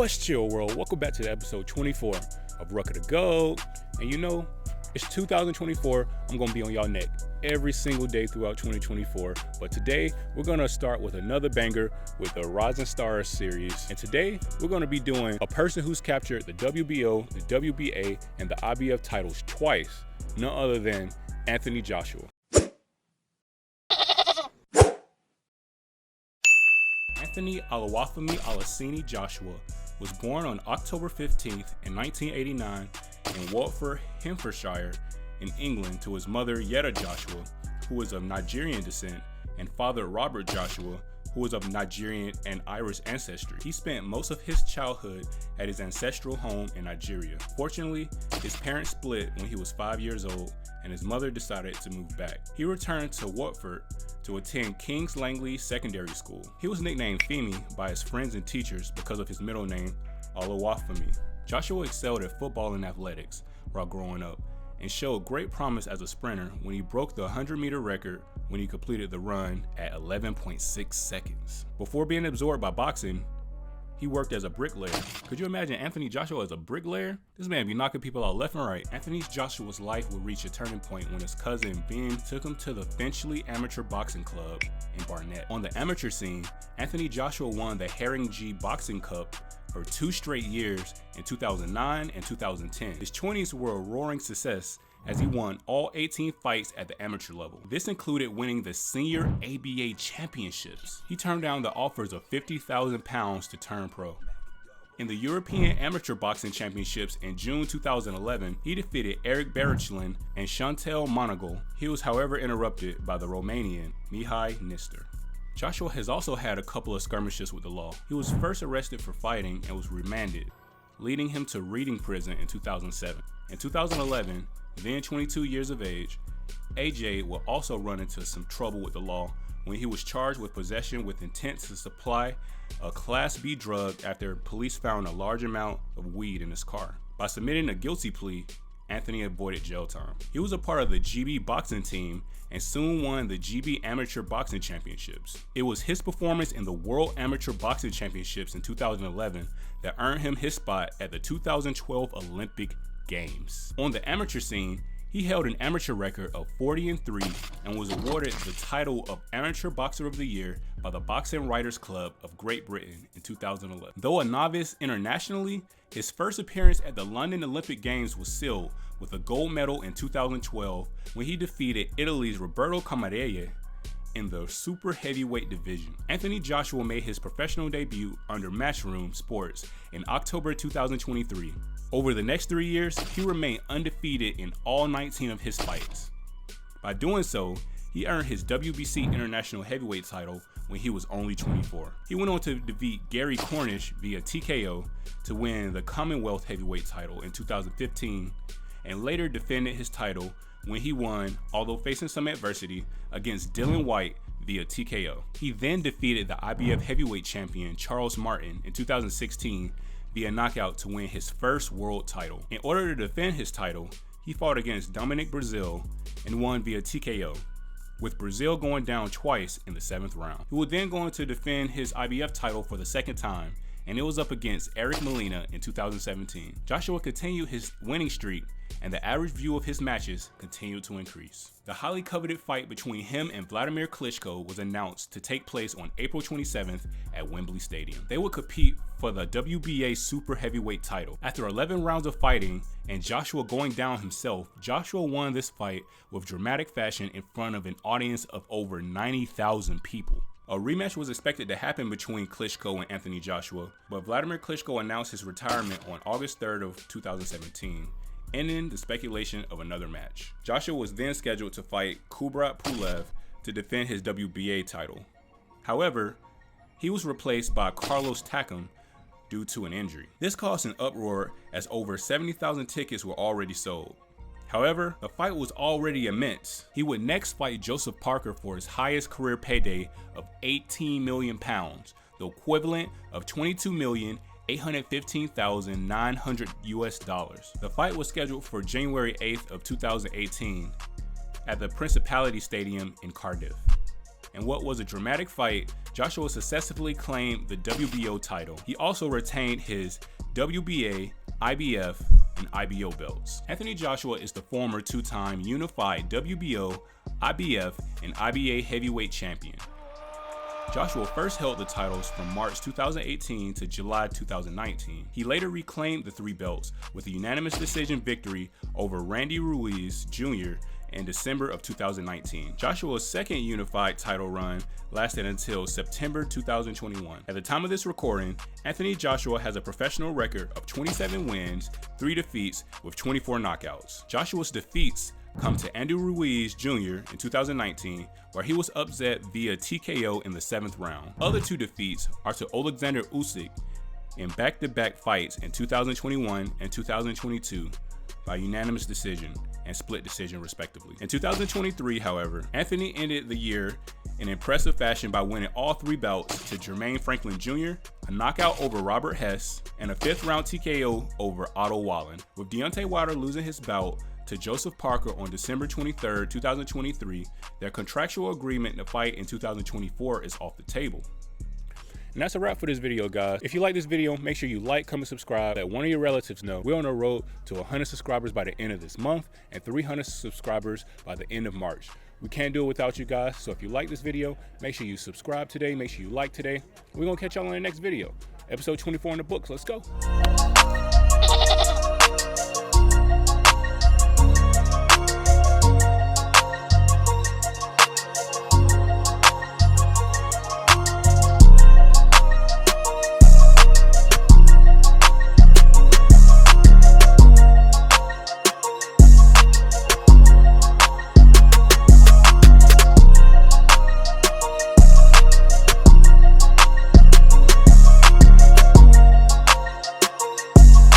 What's chill, world? Welcome back to episode 24 of Ruck of the Gold. And you know, it's 2024. I'm going to be on y'all neck every single day throughout 2024. But today, we're going to start with another banger with the Rising Stars series. And today, we're going to be doing a person who's captured the WBO, the WBA, and the IBF titles twice. None other than Anthony Joshua. Anthony Oluwafemi Olaseni Joshua was born on October 15th in 1989 in Watford, Hertfordshire, in England, to his mother Yetta Joshua, who was of Nigerian descent, and father Robert Joshua, who was of Nigerian and Irish ancestry. He spent most of his childhood at his ancestral home in Nigeria. Fortunately, his parents split when he was 5 years old, and his mother decided to move back. He returned to Watford to attend King's Langley Secondary School. He was nicknamed Femi by his friends and teachers because of his middle name, Oluwafemi. Joshua excelled at football and athletics while growing up, and showed great promise as a sprinter when he broke the 100-meter record when he completed the run at 11.6 seconds. Before being absorbed by boxing, he worked as a bricklayer. Could you imagine Anthony Joshua as a bricklayer? This man be knocking people out left and right. Anthony Joshua's life would reach a turning point when his cousin Beam took him to the Finchley Amateur Boxing Club in Barnet. On the amateur scene, Anthony Joshua won the Herring G Boxing Cup for 2 straight years in 2009 and 2010. His 20s were a roaring success as he won all 18 fights at the amateur level. This included winning the Senior ABA Championships. He turned down the offers of £50,000 to turn pro. In the European Amateur Boxing Championships in June 2011, he defeated Eric Barichlin and Chantal Monagle. He was however interrupted by the Romanian Mihai Nistor. Joshua has also had a couple of skirmishes with the law. He was first arrested for fighting and was remanded, leading him to Reading Prison in 2007. In 2011, then 22 years of age, AJ will also run into some trouble with the law when he was charged with possession with intent to supply a Class B drug after police found a large amount of weed in his car. By submitting a guilty plea, Anthony avoided jail time. He was a part of the GB boxing team and soon won the GB Amateur Boxing Championships. It was his performance in the World Amateur Boxing Championships in 2011 that earned him his spot at the 2012 Olympic Games. On the amateur scene, he held an amateur record of 40-3 and was awarded the title of Amateur Boxer of the Year by the Boxing Writers Club of Great Britain in 2011. Though a novice internationally, his first appearance at the London Olympic Games was sealed with a gold medal in 2012 when he defeated Italy's Roberto Camarelle in the super heavyweight division. Anthony Joshua made his professional debut under Matchroom Sports in October 2023. Over the next 3 years, he remained undefeated in all 19 of his fights. By doing so, he earned his WBC International Heavyweight title when he was only 24. He went on to defeat Gary Cornish via TKO to win the Commonwealth Heavyweight title in 2015, and later defended his title when he won, although facing some adversity, against Dylan White via TKO. He then defeated the IBF Heavyweight Champion Charles Martin in 2016 via knockout to win his first world title. In order to defend his title, he fought against Dominic Brazil and won via TKO, with Brazil going down twice in the 7th round. He would then go on to defend his IBF title for the second time, and it was up against Eric Molina in 2017. Joshua continued his winning streak, and the average view of his matches continued to increase. The highly coveted fight between him and Vladimir Klitschko was announced to take place on April 27th at Wembley Stadium. They would compete for the WBA Super Heavyweight title. After 11 rounds of fighting and Joshua going down himself, Joshua won this fight with dramatic fashion in front of an audience of over 90,000 people. A rematch was expected to happen between Klitschko and Anthony Joshua, but Vladimir Klitschko announced his retirement on August 3rd of 2017, ending the speculation of another match. Joshua was then scheduled to fight Kubrat Pulev to defend his WBA title. However, he was replaced by Carlos Takam due to an injury. This caused an uproar as over 70,000 tickets were already sold. However, the fight was already immense. He would next fight Joseph Parker for his highest career payday of £18 million, the equivalent of $22,815,900 US. The fight was scheduled for January 8th of 2018 at the Principality Stadium in Cardiff. In what was a dramatic fight, Joshua successfully claimed the WBO title. He also retained his WBA, IBF, and IBO belts. Anthony Joshua is the former two-time unified WBO, IBF, and IBA heavyweight champion. Joshua first held the titles from March 2018 to July 2019. He later reclaimed the three belts with a unanimous decision victory over Randy Ruiz Jr. in December of 2019. Joshua's second unified title run lasted until September 2021. At the time of this recording, Anthony Joshua has a professional record of 27 wins, 3 defeats, with 24 knockouts. Joshua's defeats come to Andy Ruiz Jr. in 2019, where he was upset via TKO in the 7th round. Other 2 defeats are to Alexander Usyk in back-to-back fights in 2021 and 2022 by unanimous decision and split decision respectively. In 2023, however, Anthony ended the year in impressive fashion by winning all 3 bouts to Jermaine Franklin Jr., a knockout over Robert Hess, and a 5th round TKO over Otto Wallen, with Deontay Wilder losing his bout to Joseph Parker on December 23, 2023. Their contractual agreement to fight in 2024 is off the table. And that's a wrap for this video, guys. If you like this video, make sure you like, comment, subscribe, let one of your relatives know. We're on the road to 100 subscribers by the end of this month and 300 subscribers by the end of March. We can't do it without you guys, so if you like this video, make sure you subscribe today, make sure you like today. We're gonna catch y'all on the next video. Episode 24 in the books, let's go.